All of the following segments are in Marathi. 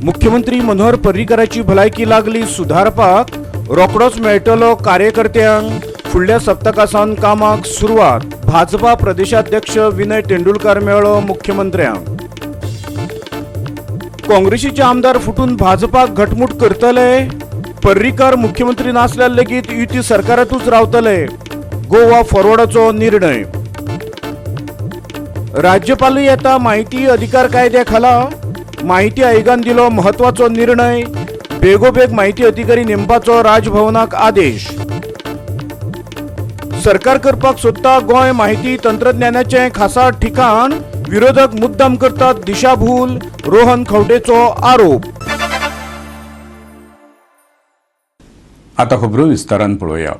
मुख्यमंत्री मनोहर पर्रीकराची भलायकी लागली सुधारपाक रोकडोच मेळटलो कार्यकर्त्यांक फुडल्या सप्तकासान कामाक सुरवात भाजपा प्रदेशाध्यक्ष विनय तेंडुलकार मेळ्ळो मुख्यमंत्र्यांक काँग्रेसीचे आमदार फुटून भाजपाक घटमूट करतले पर्रीकर मुख्यमंत्री नासल्यार लेगीत युती सरकारातूच रावतले गोवा फॉरवर्डाचो निर्णय राज्यपाल येता माहिती अधिकार कायद्या खाला माहिती आयोगान दिलो महत्वाचो निर्णय बेगोबेग माहिती अधिकारी नेमपाचो राजभवनाक आदेश सरकार करपाक सोदता गोंय माहिती तंत्रज्ञानाचे खासा ठिकाण विरोधक मुद्दाम करतात दिशाभूल रोहन खवटेचो आरोप। आता खबरो विस्तारान पळोवया।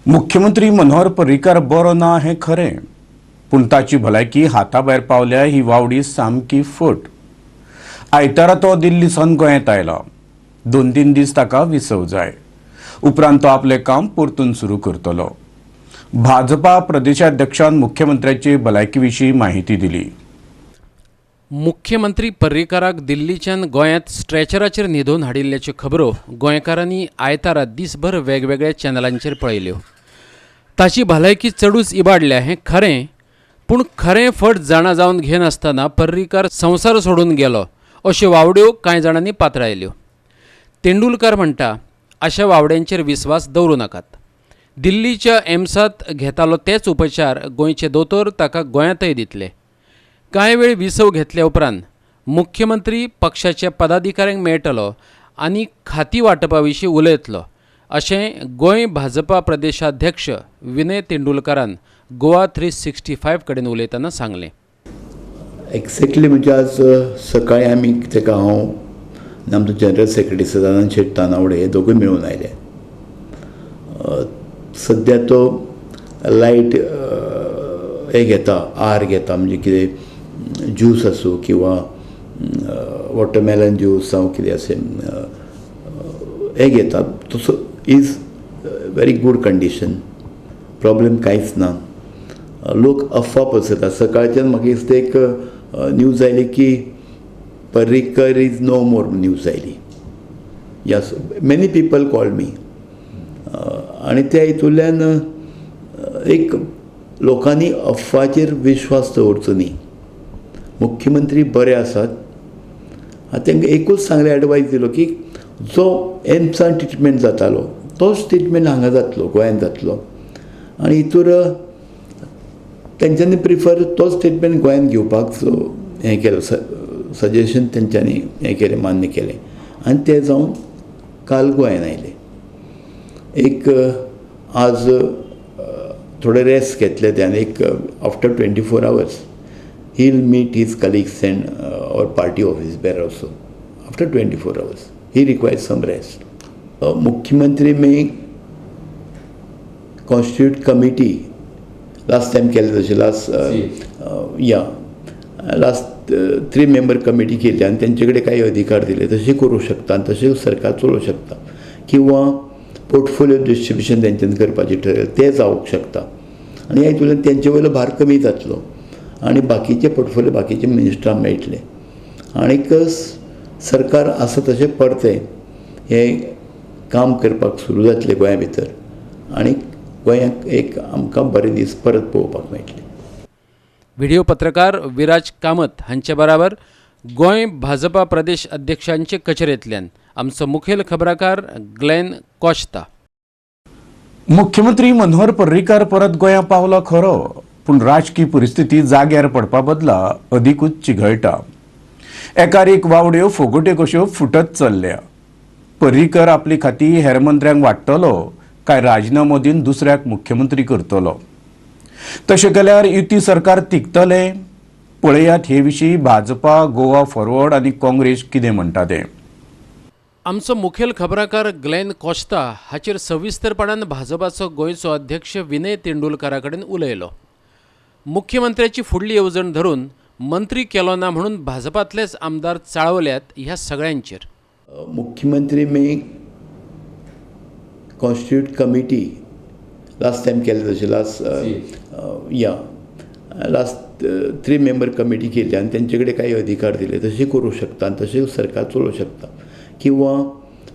मुख्यमंत्री मनोहर पर्रीकार बरो ना हे खरें, पूण ताची भलायकी हाताभायर पावल्या ही वावडी सामकी फट। आयतारा तो दिल्लीसान गोंयांत आयला। 2-3 दीस ताका विसव जाय, उपरांत तो आपले काम परतून सुरू करतलो। भाजपा प्रदेशाध्यक्षान मुख्यमंत्र्याची भलायकी विशीं माहिती दिली। मुख्यमंत्री पर्रीकाराक दिल्लीच्यान गोंयांत स्ट्रेचराचेर न्हिदोवन हाडिल्ल्याच्यो खबरो गोंयकारांनी आयतारा दीसभर वेगवेगळ्या चॅनलांचेर पळयल्यो। ताची भलायकी चडूच इबाडल्या हें खरें, पूण खरें फट जाणा जावन घेनासतना पर्रीकार संवसार सोडून गेलो अश्यो वावड्यो कांय जाणांनी पातळायल्यो। तेंडुलकार म्हणटा अशा वावड्यांचेर विस्वास दवरूं नाकात। दिल्लीच्या एम्सात घेतालो तेच उपचार गोंयचे दोतोर ताका गोंयांतय दितले। कांय वेळ विसव घेतल्या उपरांत मुख्यमंत्री पक्षाच्या पदाधिकाऱ्यांक मेळटलो आनी खाती वांटपा विशीं उलयतलो अशें गोंय भाजपा प्रदेशाध्यक्ष विनय तेंडुलकारान गोवा 365 कडेन उलयतना सांगलें। एक्झॅक्टली म्हणजे आज सकाळी आमी ताका हांव आनी आमचो जनरल सेक्रेटरी सदानंद शेट तानावडे हे दोगूय मेळून आयले। सद्या तो लायट हे घेता आहार घेता, म्हणजे कितें ज्यूस आसूं किंवा वॉटरमेलन ज्यूस जावं कितें अशें हे घेता। तसो is very good condition, problem कांयच ना। लोक अफवा पसरतात। सकाळच्यान म्हाका दिसता एक न्यूज आयली की Parrikar is no more news आयली। Yes, many people call me आनी त्या हितूंतल्यान एक लोकांनी अफवाचेर विश्वास दवरचो न्ही। मुख्यमंत्री बरे आसात। हांवें तांकां एकूच सांगलें, एडवायस दिलो की जो एम्सान ट्रिटमेंट जातालो तोच ट्रिटमेंट हांगा जातलो, गोंयांत जातलो। आनी हितूर तेंच्यांनी प्रिफर तोच ट्रिटमेंट गोंयांत घेवपाक हें केलो, सजेशन तेंच्यांनी हें केलें, मान्य केलें आनी ते जावन काल गोंयांत आयले। एक आज थोडे रेस्ट घेतले त्याने, एक after 24 hours he will meet his colleagues and or party office bearer also after 24 hours he requires some rest। मुख्यमंत्री में कॉन्स्टिट्यूट कमिटी लास्ट टाइम केले तशें लास्ट 3 member कमिटी केली आनी तेंचे कडेन काही अधिकार दिले, तशें करूं शकता आनी तशें सरकार चलोवंक शकता। किंवा पोर्टफोलियो डिस्ट्रिब्युशन तेंच्यांनी करपाचें ठरयलें तें जावंक शकता आनी ह्या हितूंतल्यान तेंचे वयलो भार कमी जातलो आनी बाकीचे पोर्टफोलियो बाकीचे मिनिस्टरांक मेळटले आनीक सरकार आसा तशें परतें हें काम करपाक सुरू जातलें गोंया भितर आनी गोंयांत एक आमकां बरे दीस परत पळोवपाक मेळटले। व्हिडिओ पत्रकार विराज कामत हांचे बराबर गोंय भाजपा प्रदेश अध्यक्षांचे कचेरेंतल्यान आमचो मुखेल खबराकार ग्लेन कॉश्ता। मुख्यमंत्री मनोहर पर्रीकार परत गोंयांत पावलो खरो, पूण राजकीय परिस्थिती जाग्यार पडपा बदला अदिकूच चिघळटा। एकार एक वावड्यो फोगोट्यो कश्यो फुटत चल्ल्या। पर्रीकर आपली खाती हेर मंत्र्यांक वाडटलो काय राजिनामो दिवन दुसऱ्याक मुख्यमंत्री करतलो? तशें केल्यार युती सरकार तिगतले? पळयात हे विशीं भाजपा, गोवा फॉरवर्ड आनी काँग्रेस कितें म्हणटा तें। आमचो मुखेल खबराकार ग्लेन कॉश्ता हाचेर सविस्तरपणान भाजपाचो गोंयचो अध्यक्ष विनय तेंडुलकारा कडेन उलयलो। मुख्यमंत्र्याची फुडली येवजण धरून मंत्री केलो ना म्हणून भाजपांतलेच आमदार चाळवल्यात ह्या सगळ्यांचेर। मुख्यमंत्री में कॉन्स्टिट्यूट कमिटी लास्ट टाइम केले तशें लास्ट 3 मेंबर कमिटी केली आणि त्यांच्याकडे काही अधिकार दिले तसे करू शकता आणि तसे सरकार चलोवंक शकता किंवा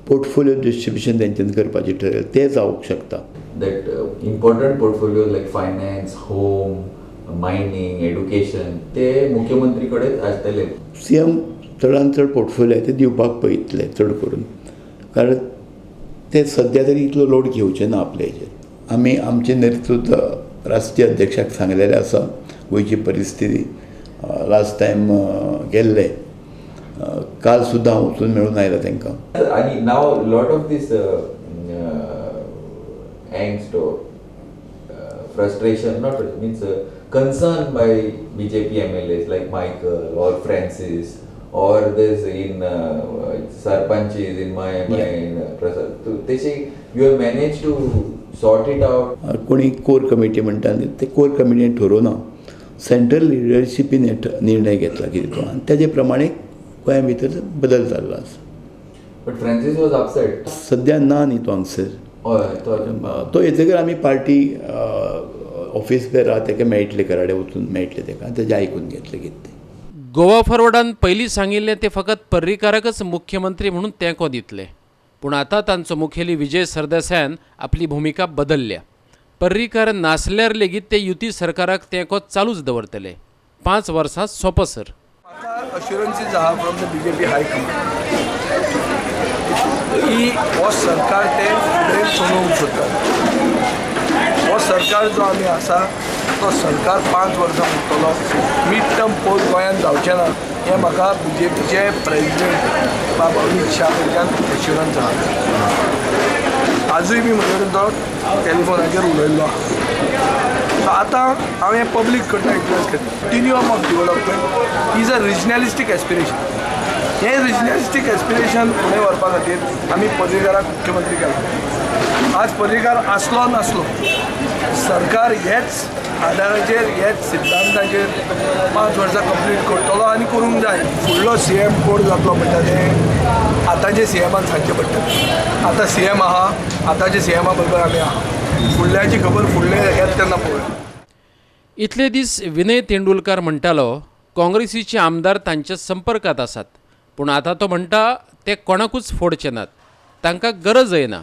पोर्टफोलिओ डिस्ट्रिब्युशन तेंच्यान करपाचें ठरयलें तें जावंक शकता. That important portfolios like finance, home, mining, education, ते मुख्यमंत्री कडेच आसतले. CM चडांत चड पोर्टफोलियो ते दिवपाक पळयतले चड करून, कारण ते सद्या तरी इतलो लोड घेवचे ना आपल्या हेचेर. आमी आमचे नेतृत्व राष्ट्रीय अध्यक्षाक सांगलेले आसा गोंयची परिस्थिती. लास्ट टायम गेल्ले काल सुद्दां हांव वचून मेळून आयला तांकां. आणि नाव lot of this angst or frustration, not means concern by BJP MLAs like Michael or Francis, or there's in Sarpanches in my Prasad. So they say you have managed to sort it out. कोणी कोर कमिटी म्हणटा ते कोर कमिटीन ठरोवना, सेंट्रल लिडरशिपीन निर्णय घेतला कितें तो आनी तेजे प्रमाणे गोंया भितर बदल जाल्लो आसा. But Francis was upset. सद्या ना न्ही तो हांगसर. तो येतकीर आमी पार्टी ऑफिस पे राहा तेका मेळटले घराडे वचून मेळटले तेका तेजें आयकून घेतलें कितें तें. गोवा फॉरवर्डान पयलीं सांगिल्लें ते फकत पर्रीकाराकच मुख्यमंत्री म्हणून तेंको दितले, पूण आतां तांचो मुखेली विजय सरदेसायान आपली भुमिका बदलल्या. पर्रीकार नासल्यार लेगीत ते युती सरकाराक तेंको चालूच दवरतले. 5 वर्सां सोंपसर. assurances are from the BJP High Command की हो सरकार ते फुडें चलोवंक सोदतात. हो सरकार जो आमी आसा तो सरकार 5 वर्सां उरतलो. मिड टर्म पोस्ट गोंयांत जावचें ना हें म्हाका BJPचे प्रेजिडेंट बाब अमित शाह कडच्यान एश्युरन्स आहा. आजूय बी म्हजे कडेन तो टॅलिफोनाचेर उलयल्लो आहा. सो आतां हांवें पब्लीक कडल्यान रिक्वेस्ट केली, continuum of development is a regionalistic aspiration. हे रिजनलिस्टीक एस्पिरेशन फुडें व्हरपा खातीर आमी पर्रीकाराक मुख्यमंत्री केला. आज पर्रीकार आसलो नासलो सरकार हेच आदाराचेर हेच सिद्धांताचेर 5 वर्सां कंप्लीट करतलो आनी करूंक जाय. फुडलो CM कोण जातलो म्हणटा तें आतांचे CMाक सांगचें पडटलें. आतां CM आहा, आतांच्या CMा बरोबर आमी आहा. फुडल्याची खबर फुडले येत तेन्ना पळोवया. इतले दीस विनय तेंडुलकार म्हणटालो काँग्रेसीचे आमदार तांच्या संपर्कात आसात, पूण आतां तो म्हणटा ते कोणाकूच फोडचे नात, तांकां गरजय ना.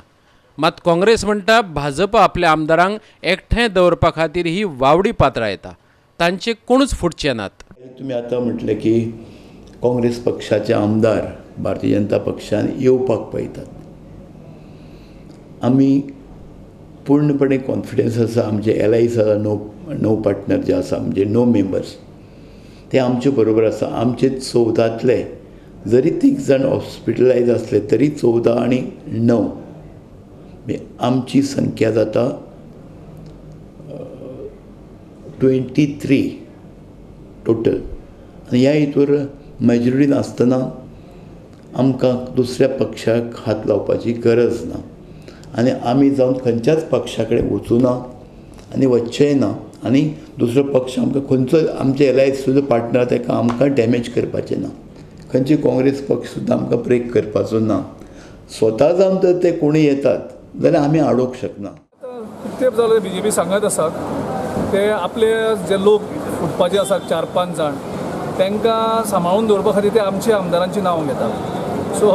मात काँग्रेस म्हणटा भाजप आपल्या आमदारांक एकठांय दवरपा खातीर ही वावडी पातळायता, तांचे कोणूच फुटचे नात. तुमी आतां म्हटलें की काँग्रेस पक्षाचे आमदार भारतीय जनता पक्षान येवपाक पळयतात. आमी पूर्णपणे कॉन्फिडन्स आसा आमचे LIs आसा, नो पार्टनर जे आसा म्हणजे नो मेंबर्स ते आमचे बरोबर आसा. आमचे 14तले जरी 3 जाण हॉस्पिटलायज असले तरी 14 आणि 9 आमची संख्या जाता 23 टोटल. आनी ह्या हितूर मेजॉरिटी नासतना आमकां दुसऱ्या पक्षाक हात लावपाची गरज ना आनी आमी जावन खंयच्याच पक्षा कडेन वचूना आनी वचचेंय ना. आनी दुसरो पक्ष आमकां खंयचो आमचे LIs सुद्दां पार्टनर ताका आमकां डॅमेज करपाचें ना. खंयचे काँग्रेस पक्ष सुद्दां आमकां ब्रेक करपाचो ना. स्वता जावन जर ते कोणी येतात जाल्यार आमी आडोवंक शकना. खूब तेंप जालो BJP सांगत आसात ते आपले जे लोक फुटपाचे आसात 4-5 जाण तांकां सांबाळून दवरपा खातीर ते आमच्या आमदारांची नांव घेतात. सो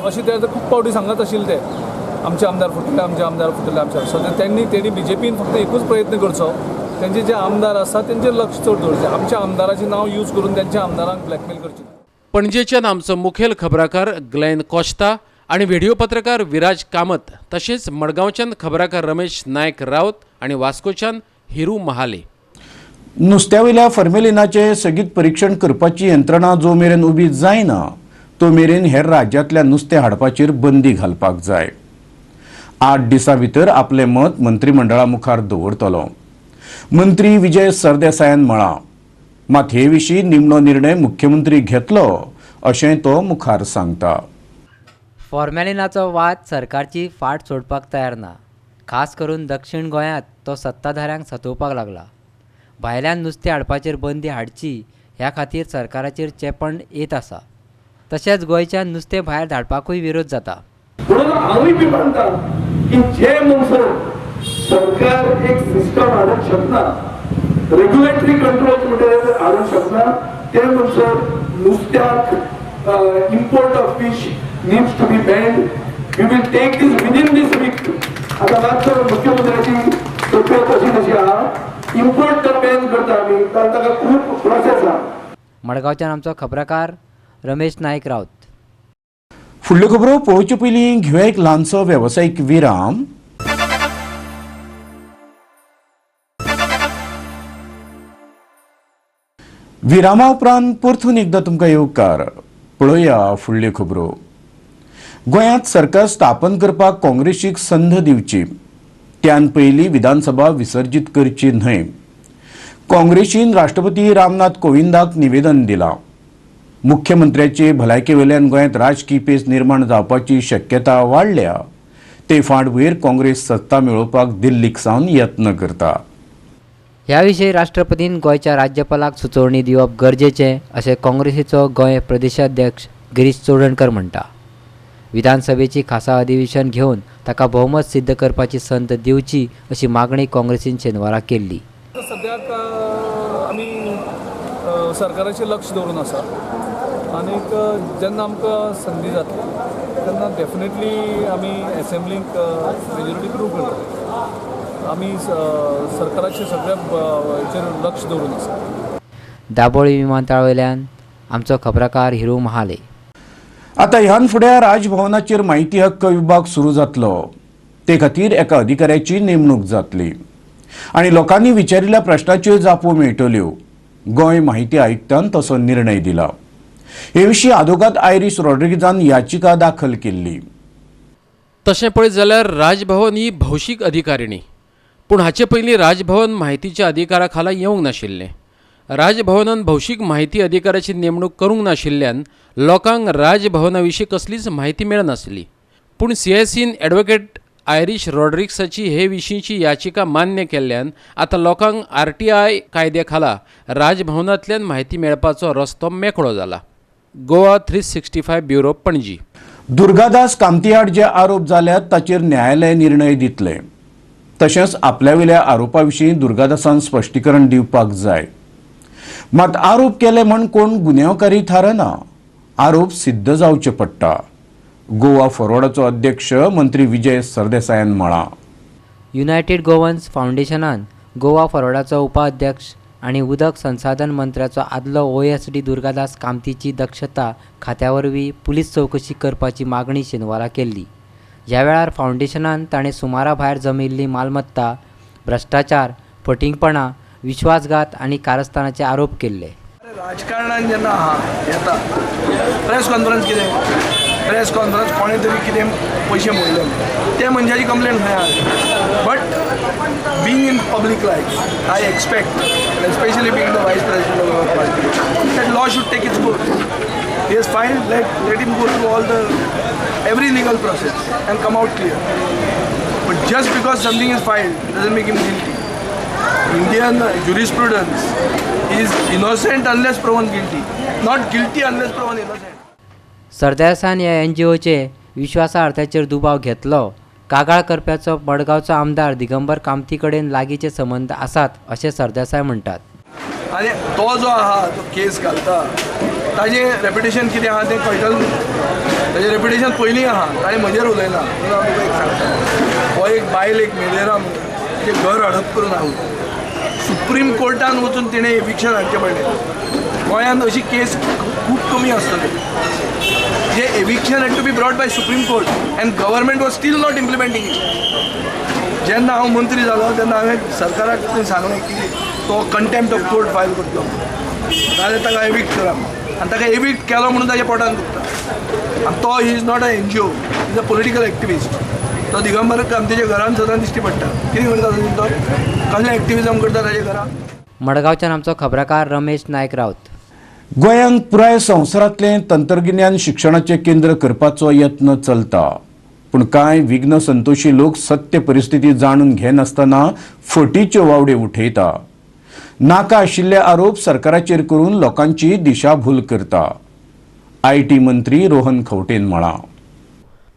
अशें ते खूब फावटी सांगत आशिल्ले ते आमचे आमदार फुटले, आमचे आमदार फुटले, आमचे. सो तेणी BJPन फक्त एकूच प्रयत्न करचो, त्यांचे जे आमदार आसात तेंचेर लक्ष चड दवरचें. आमच्या आमदाराचें नांव यूज करून त्यांच्या आमदारांक ब्लॅकमेल करचें. पणजेच्यान आमचो मुखेल खबराकार ग्लेन कोस्ता आणि व्हिडिओ पत्रकार विराज कामत, तशेंच मडगांवच्यान खबराकार रमेश नायक रावत आणि वास्कोच्यान हिरू महाले. नुस्त्यावयल्या फॉर्मेलिनाचे सेगीत परीक्षण करपाची यंत्रणा जो मेरेन उबी जायना तो मेरेन हेर राज्यांतल्या नुस्तें हाडपाचेर बंदी घालपाक जाय. 8 दिसां भितर आपलें मत मंत्रिमंडळा मुखार दवरतलो. मंत्री विजय सरदेसायान म्हळां. मात हे विशीं निमणो निर्णय मुख्यमंत्री घेतलो अशें तो मुखार सांगता. फॉर्मेलिनाचो वाद सरकारची फाट सोडपाक तयार ना. खास करून दक्षिण गोंयांत तो सत्ताधाऱ्यांक सतोवपाक लागला. भायल्यान नुस्तें हाडपाचेर बंदी हाडची ह्या खातीर सरकाराचेर चेपण येत आसा. तशेंच गोंयच्यान नुस्तें भायर धाडपाकूय विरोध जाता. म्हणून हांवूय बी म्हणटा की जे म्हणसर सरकार एक सिस्टम हाडूंक शकना रेग्युलेटरी कंट्रोल कुठे हाडूंक शकना ते म्हणसर नुस्त्याक import of fish needs to be banned. We will take this within this week. आता मात्र मुख्यमंत्र्याची तकलीफ अशी आहा इम्पोर्ट तर बॅन करता आमी कारण ताका खूब प्रोसेस आहा. मडगांवच्यान आमचो खबराकार रमेश नायक रावत. फुडल्यो खबरो पळोवचे पयलीं घेवया एक ल्हानसो वेवसायीक विराम. विरामा उपरांत परतून एकदां तुमकां येवकार. पळोवया फुडल्यो खबरो. गोंयांत सरकार स्थापन करपाक काँग्रेसीक संद दिवची त्यान पयलीं विधानसभा विसर्जीत करची न्हय. काँग्रेसीन राष्ट्रपती रामनाथ कोविंदाक निवेदन दिलां. मुख्यमंत्र्याचे भलायके वयल्यान गोंयांत राजकीय पेस निर्माण जावपाची शक्यता वाडल्या. ते फाट वयर काँग्रेस सत्ता मेळोवपाक दिल्लीक सावन यत्न करता. ह्या विशीं राष्ट्रपतीन गोंयच्या राज्यपालाक सुचोवणी दिवप गरजेचें अशें काँग्रेसीचो गोंय प्रदेशाध्यक्ष गिरीश चोडणकर म्हणटा. विधानसभेची खासा अधिवेशन घेवन ताका भोवमत सिद्ध करपाची संद दिवची अशी मागणी काँग्रेसीन शेनवारा केल्ली. सद्याक आमी सरकाराचेर लक्ष दवरून आसा आनीक जेन्ना आमकां संदी जातली तेन्ना डेफिनेटली आमी एसेंब्लीक मेजॉरिटी प्रूव करतले. आमी सरकाराचे सगळ्या हेचेर लक्ष दवरून आसा. दाबोळी विमानतळा वयल्यान आमचो खबराकार हिरू महाले. आतां ह्यान फुडें राजभवनाचेर म्हायती हक्क विभाग सुरू जातलो. ते खातीर एका अधिकाऱ्याची नेमणूक जातली आनी लोकांनी विचारिल्ल्या प्रश्नाच्यो जापो मेळटल्यो. गोंय म्हायती आयुक्तान तसो निर्णय दिला. हे विशीं आदोगाद आयरिश रॉड्रिगीजान याचिका दाखल केल्ली. तशें पळयत जाल्यार राजभवन ही भौशीक अधिकारिणी, पूण हाचे पयलीं राजभवन म्हायतीच्या अधिकारा खाला येवंक नाशिल्लें. राजभवनान भौशीक म्हायती अधिकाऱ्याची नेमणूक करूंक नाशिल्ल्यान लोकांक राजभवना विशीं कसलीच म्हायती मेळनासली. पूण CICन ॲडव्होकेट आयरिश रॉड्रिग्साची हे विशींची याचिका मान्य केल्ल्यान आतां लोकांक RTI कायद्या खाला राजभवनांतल्यान म्हायती मेळपाचो रस्तो मेकळो जाला. गोवा 365 ब्युरो पणजी. दुर्गादास कामती आड जे आरोप जाल्यात ताचेर न्यायालय निर्णय दितले. तशेंच आपल्या वयल्या आरोपा विशीं दुर्गादासान स्पश्टीकरण दिवपाक जाय. मात आरोप केले म्हण कोण गुन्यांवकारी थारना. आरोप सिद्ध जावचे पडटा. गोवा फॉरवर्डाचो अध्यक्ष मंत्री विजय सरदेसायान म्हळां. युनायटेड गोवन्स फावंडेशनान गोवा फॉरवर्डाचो उपाध्यक्ष आनी उदक संसाधन मंत्र्याचो आदलो OSD दुर्गादास कामतीची दक्षता खात्या वरवीं पुलीस चवकशी करपाची मागणी शेनवारा केल्ली. ह्या वेळार फावंडेशनान ताणें सुमारा भायर जमिल्ली मालमत्ता, भ्रश्टाचार, फटिंगपणां, विश्वासघात आनी कारस्थानाचे आरोप केल्ले. राजकारणान जेन्ना येता प्रेस कॉन्फरन्स कितें प्रेस कॉन्फरन्स कोणें तरी कितें पयशे मोडले ते मनशाची कंप्लेंट खंय आहा. But being in public life I expect especially being the vice president of our party that law should take its course. He is fine, let him go through every legal process and come out clear. But just because something is filed doesn't make him guilty. Indian jurisprudence is innocent unless proven guilty, not guilty unless proven innocent. सरदेसायान ह्या NGOचे विश्वासार्थाचेर दुबाव घेतलो. कागाळ करप्याचो मडगांवचो आमदार दिगंबर कामती कडेन लागींचे संबंध आसात अशें सरदेसाय म्हणटात. आनी तो जो आहा तो केस घालता ताजें रेप्युटेशन कितें आहा तें कळटलें. ताजें रेप्युटेशन पयलीं आहा, ताणें म्हजेर उलयना म्हणून हांव तुका एक सांगता. हो एक बायल एक मेलेरा म्हणून तें घर हडप करून हाडून सुप्रीम कोर्टान वचून तिणें एविक्शन हाडचें पडलें. गोंयांत अशी केस खूब कमी आसतली. जे eviction had to be brought by supreme court and government was still not implementing it. जेन्ना हांव मंत्री जालो तेन्ना हांवें सरकाराक सांगलें की तो कंटेम्प्ट ऑफ कोर्ट फायल करतलो नाजाल्यार ताका एविक्ट करा. आनी ताका एविक्ट केलो म्हणून ताच्या पोटान दुखता. आनी तो he is not a NGO, is a political activist. तो दिगंबर कामतीच्या घरान सदां दिश्टी पडटा. कितें करता तो कसलें एक्टिविजम करता ताच्या घरान. मडगांवच्यान आमचो खबराकार रमेश नायक रावत. गोंयांत पुराय संवसारांतले तंत्रगिन्यान शिक्षणाचें केंद्र करपाचो यत्न चलता. पूण कांय विघ्न संतोशी लोक सत्य परिस्थिती जाणून घेनासतना फटीच्यो वावड्यो उठयता. नाका आशिल्ले आरोप सरकाराचेर करून लोकांची दिशाभूल करता. IT मंत्री रोहन खंवटेन म्हळां.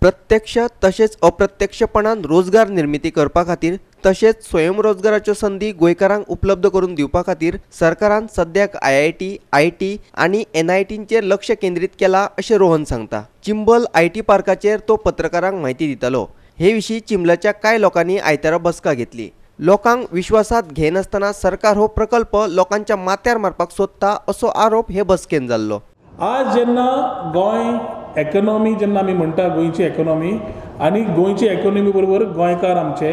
प्रत्यक्ष तसेच अप्रत्यक्षपणान रोजगार निर्मिती करपा खातीर तशेंच स्वयंरोजगाराच्यो संदी गोंयकारांक उपलब्ध करून दिवपा खातीर सरकारान सद्याक IIT, IT आनी NITचेर लक्ष केंद्रीत केलां अशें रोहन सांगता. चिंबल IT पार्काचेर तो पत्रकारांक म्हायती दितालो. हे विशीं चिंबलाच्या कांय लोकांनी आयतारा बसका घेतली. लोकांक विश्वासात घेनासतना सरकार हो प्रकल्प लोकांच्या माथ्यार मारपाक सोदता असो आरोप हे बसकेन जाल्लो. आज जेन्ना गोंय इकॉनॉमी जेन्ना आमी म्हणटा गोंयची इकॉनॉमी आनी गोंयची इकॉनॉमी बरोबर गोंयकार आमचे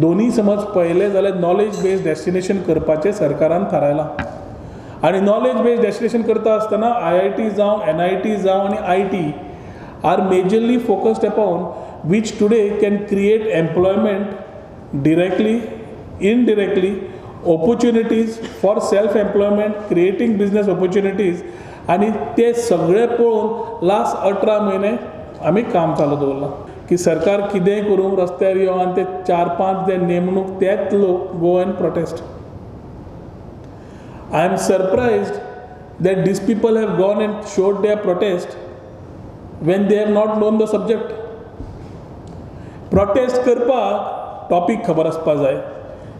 दोनी समज पळयले जाल्यार नॉलेज बेस्ड डेस्टिनेशन करपाचें सरकारान थारायलां. आनी नॉलेज बेस्ड डेस्टिनेशन करता आसतना IIT जावं NIT जावं आनी IT are majorly focused upon which today can create employment directly, indirectly, opportunities for self-employment, creating business opportunities आणि ते सगळे पळोवन लास्ट 18 म्हयने आमी काम चालू दवरलां की सरकार कितेंय करूं रस्त्यार यो आनी ते 4-5 जे नेमणूक तेच लोक go and protest. I am surprised that these people have gone and showed their protest when they have not known the subject. Prostate करपाक टॉपीक खबर आसपाक जाय.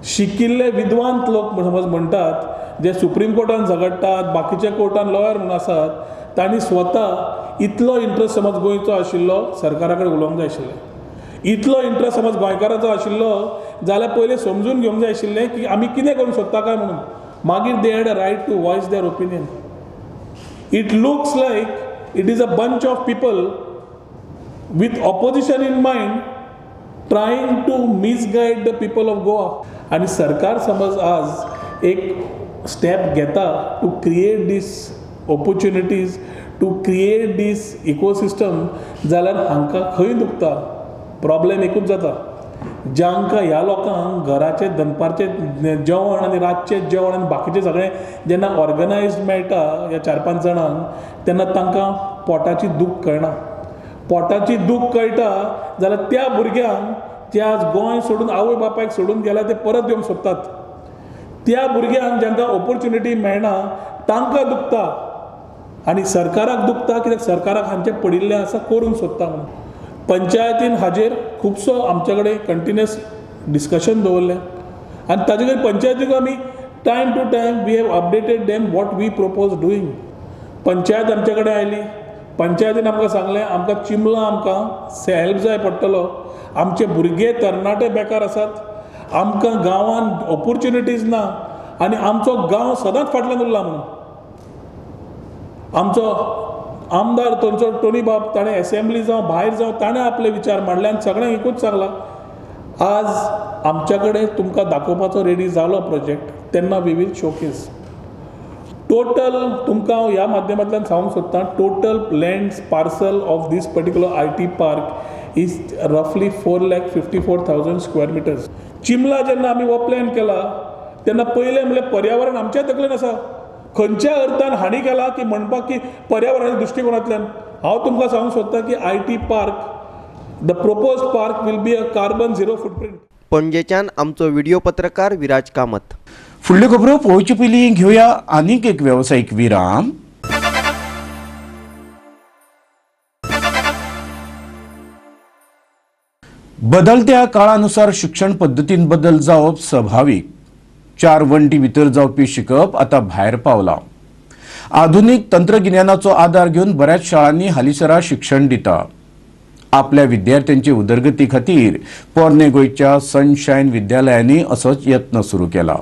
शिकिल्ले विद्वांत लोक समज म्हणटात जे सुप्रीम कोर्टान झगडटात बाकीच्या कोर्टान लॉयर म्हणून आसात तांणी स्वता इतलो इंट्रस्ट समज गोंयचो आशिल्लो सरकारा कडेन उलोवंक जाय आशिल्लें. इतलो इंट्रस्ट समज गोंयकाराचो आशिल्लो जाल्यार पयलीं समजून घेवंक जाय आशिल्लें की आमी कितें करूंक सोदता काय म्हणून. मागीर they had a right to voice their opinion. It looks like it is a bunch of people with opposition in mind trying to misguide the people of Goa. आणि सरकार समज आज एक स्टेप घेता to create these opportunities, to create these ecosystem, जाल्यार हांकां खंय दुखता. प्रॉब्लेम एकूच जाता, जांकां ह्या लोकांक घराचे दनपारचें जेवण आनी रातचें जेवण आनी बाकीचें सगळें जेन्ना ऑर्गनायज्ड मेळटा ह्या 4-5 जाणांक तेन्ना तांकां पोटाची दूख कळना. पोटाची दूख कळटा जाल्यार त्या भुरग्यांक जे आज गोंय सोडून आवय बापायक सोडून गेल्या ते परत येवंक सोदतात. त्या भुरग्यांक जांकां ऑपॉर्च्युनिटी मेळना तांकां दुखता आनी सरकाराक दुखता कित्याक सरकाराक हांचें पडिल्लें आसा करूंक सोदता म्हणून. पंचायतीन हाजेर खुबसो आमचे कडेन कंटिन्युअस डिस्कशन दवरलें आनी ताजे कडेन पंचायतीक आमी time to time we have updated them what we propose doing. Panchayat आमचे कडेन आयली, पंचायतीन आमकां सांगलें आमकां चिंबलां आमकां हेल्प जाय पडटलो. आमचे भुरगे तरणाटे बेकार आसात, आमकां गांवान ऑपॉर्च्युनिटीज ना आनी आमचो गांव सदांच फाटल्यान उरला म्हणून. आमचो आमदार थंयचो टोनी बाब ताणें असेंब्ली जावं भायर जावं ताणें आपले विचार मांडले आनी सगळ्यांक एकूच सांगलां आज आमच्या कडेन तुमकां दाखोवपाचो रेडी जालो प्रोजेक्ट तेन्ना वी वील शोकेस. टोटल तुमकां हांव ह्या माध्यमांतल्यान सांगूंक सोदतां total lands parcel of these particular IT park is रफली 4,54,000 स्क्वेअर मिटर्स. चिंबला जेन्ना आमी हो प्लॅन केला तेन्ना पयलें म्हणल्यार पर्यावरण आमच्या तकलेन आसा. खंयच्या अर्थान हाणी केला की म्हणपाक की पर्यावरणाच्या दृश्टिकोनांतल्यान हांव तुमकां सांगूंक सोदतां की IT park the proposed park will be a carbon zero footprint. पणजेच्यान आमचो व्हिडिओ पत्रकार विराज कामत. फुडल्यो खबरो पळोवचे पयलीं घेवया आनीक एक वेवसायीक विराम. बदलत्या काळानुसार शिक्षण पद्दतीन बदल जावप स्वाभाविक. 4 वण्टी भितर जावपी शिकप आतां भायर पावलां. आधुनीक तंत्रगिन्यानाचो आदार घेवन बऱ्याच शाळांनी हालींसरा शिक्षण दिता. आपल्या विद्यार्थ्यांचे उदरगती खातीर पोरने गोंयच्या सनशायन विद्यालयांनी असोच यत्न सुरू केला.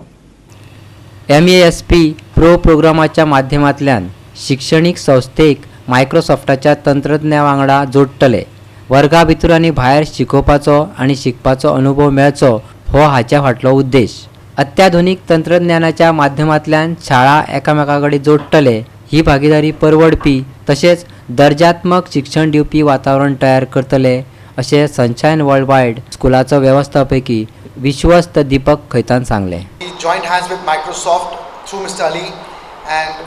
MESP प्रो प्रोग्रामाच्या माध्यमांतल्यान शिक्षणीक संस्थेक मायक्रोसॉफ्टाच्या तंत्रज्ञा वांगडा जोडटले. वर्गा भितर आनी भायर शिकोवपाचो आनी शिकपाचो अनुभव मेळचो हो हाच्या फाटलो उद्देश. अत्याधुनीक तंत्रज्ञानाच्या माध्यमांतल्यान शाळा एकामेका कडेन जोडटले. ही भागीदारी परवडपी तशेंच दर्जात्मक शिक्षण दिवपी वातावरण तयार करतले अशें सनशायन वर्ल्ड वायड स्कुलाचो वेवस्थापकी विश्वस्त दीपक खैतान सांगलें. We joined hands with Microsoft through Mr. Ali and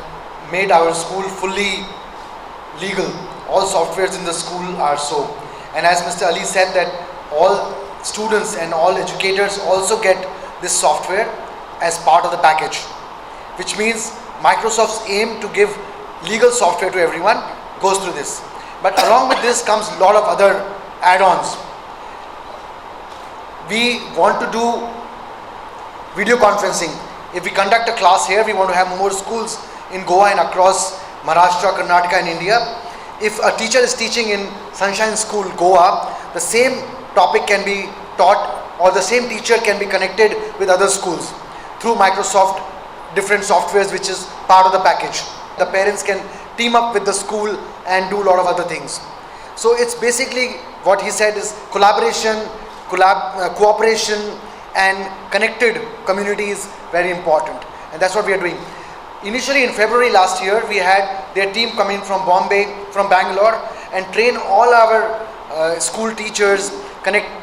made our school fully legal. All softwares in the school are so. And as Mr. Ali said that all students and all educators also get this software as part of the package, which means Microsoft's aim to give legal software to everyone goes through this. But along with this comes a lot of other add-ons. We want to do video conferencing. If we conduct a class here, we want to have more schools in Goa and across Maharashtra, Karnataka and India. If a teacher is teaching in Sunshine School, Goa, the same topic can be taught, or the same teacher can be connected with other schools through Microsoft different softwares, which is part of the package. The parents can team up with the school and do a lot of other things. So it's basically what he said is collaboration, cooperation and connected community is very important, and that's what we are doing. Initially in February last year, we had their team come in from Bombay, from Bangalore, and train all our school teachers,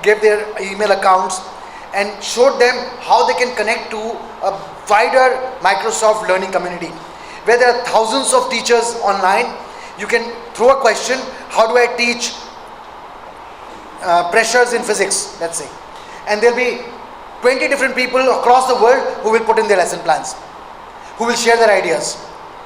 give their email accounts and showed them how they can connect to a wider Microsoft learning community. Where there are thousands of teachers online, you can throw a question, how do I teach pressures in physics, let's say. And there'll be 20 different people across the world who will put in their lesson plans, who will share their ideas.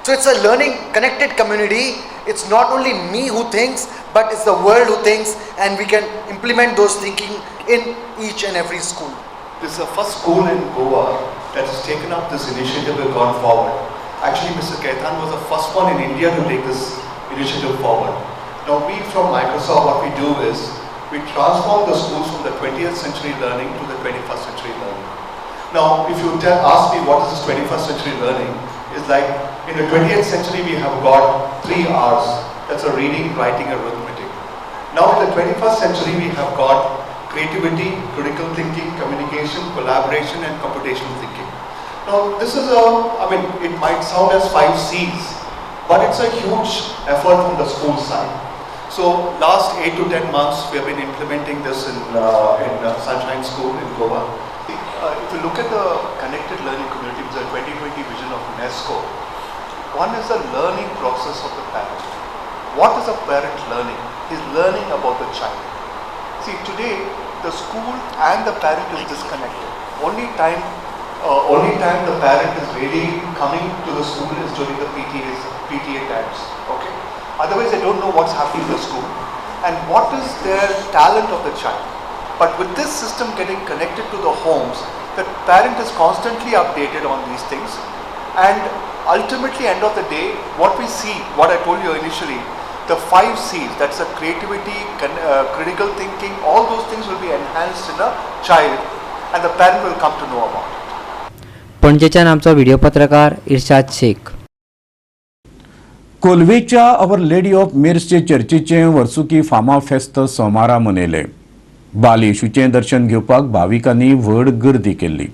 So it's a learning connected community. It's not only me who thinks, but it's the world who thinks, and we can implement those thinking in each and every school. This is the first school in Goa that has taken up this initiative and gone forward. Actually, Mr. Ketan was the first one in India to take this initiative forward. Now, we from Microsoft, what we do is, we transform the schools from the 20th century learning to the 21st century learning. Now, if you ask me what is this 21st century learning, it's like in the 20th century we have got 3 R's. That's a reading, writing, and arithmetic. Now in the 21st century we have got creativity, critical thinking, communication, collaboration, and computational thinking. Now this is it might sound as 5 C's, but it's a huge effort from the school side. So last 8 to 10 months we have been implementing this in Sunshine School in Goa. If you look at the connected learning community, which is a 2020 vision of UNESCO, one is the learning process of the parent. What is a parent learning? He's learning about the child. See, today the school and the parent is disconnected. Only time the parent is really coming to the school is during the PTA times. Okay. Otherwise, they don't know what's happening in the school and what is their talent of the child. But with this system getting connected to the homes, the parent is constantly updated on these things, and ultimately, end of the day, what we see, what I told you initially, the 5 C's, that's the creativity, critical thinking, all those things will be enhanced in a child, and the parent will come to know about it. पणजेच्यान आमचो व्हिडिओ पत्रकार इर्शाद शेख. कोलवेच्या अवर लेडी ऑफ मिर्सचे चर्चीचे वर्सुकी फार्मा फेस्त सोमारा मनयले. बाल येशूचें दर्शन घेवपाक भाविकांनी व्हड गर्दी केल्ली.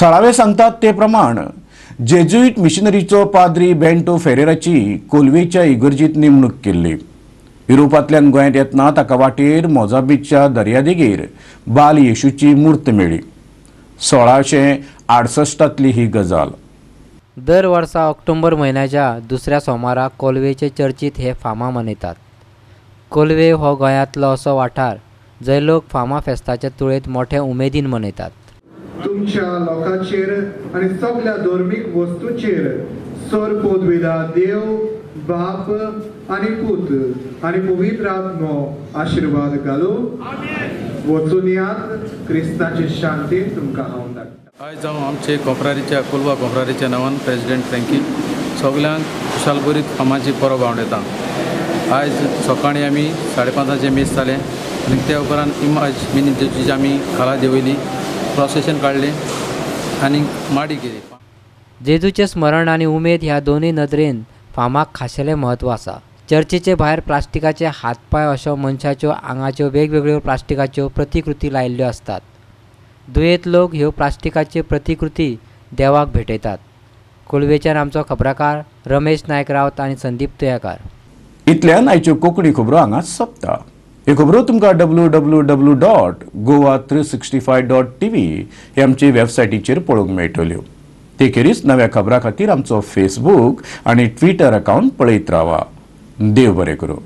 थळावे सांगतात ते प्रमाण जेजुईट मिशनरीचो पाद्री बेंटो फेरेराची कोलवेच्या इगर्जीत नेमणूक केल्ली. युरोपांतल्यान गोंयांत येतना ताका वाटेर मोजांबीकच्या दर्यादेगेर बाल येशूची मूर्त मेळ्ळी. 1668 ही गजाल. दर वर्सा ऑक्टोबर म्हयन्याच्या दुसऱ्या सोमाराक कोलवेचे चर्चीत हे फार्मा मनयतात. कोलवे हो गोंयांतलो असो वाठार जंय लोक फार्मा फेस्ताच्या तुळेंत मोठ्या उमेदीन मनयतात. तुमच्या लोकांचेर आणि सगळ्या धर्मीक वस्तूंचेर सर पोदविदा देव बाप आणि पूत आणि पवित्र आत्मो आशीर्वाद घालो. वचून यात क्रिस्ताची शांती तुमकां हांव धाडटा. आयज हांव आमचे कोंपरारीच्या कोलवा कोंपरारीच्या नांवान प्रेसिडेंट फ्रँकी सगळ्यांक खुशालभरीत फामाची परब आवडटा. आयज सकाळीं आमी 5:30 मीस जालें आनी त्या उपरांत इमाज मिनी जेजूची आमी खाला देंवयली, प्रोसेशन काडलें आनी माडी केली. जेजूचे स्मरण आनी उमेद ह्या दोनूय नदरेन फार्माक खाशेलें म्हत्व आसा. चर्चीचे भायर प्लास्टिकाचे हातपाय अशो मनशाच्यो आंगाच्यो वेगवेगळ्यो प्लास्टिकाच्यो प्रतिकृती लायिल्ल्यो असतात. दुयेंत लोक ह्यो प्लास्टिकाच्यो प्रतिकृती देवाक भेटयतात. कोलवेच्यान आमचो खबराकार रमेश नायक रावत आनी संदीप तुयेकार. इतल्यान आयच्यो कोंकणी खबरो हांगा सोंपता. ह्यो खबरो तुमकां www.goa365.tv हे आमचे वेबसायटीचेर पळोवंक मेळटल्यो. तेखेरीज नव्या खबरां खातीर आमचो फेसबूक आनी ट्विटर अकावंट पळयत रावा. देव बरें करूं.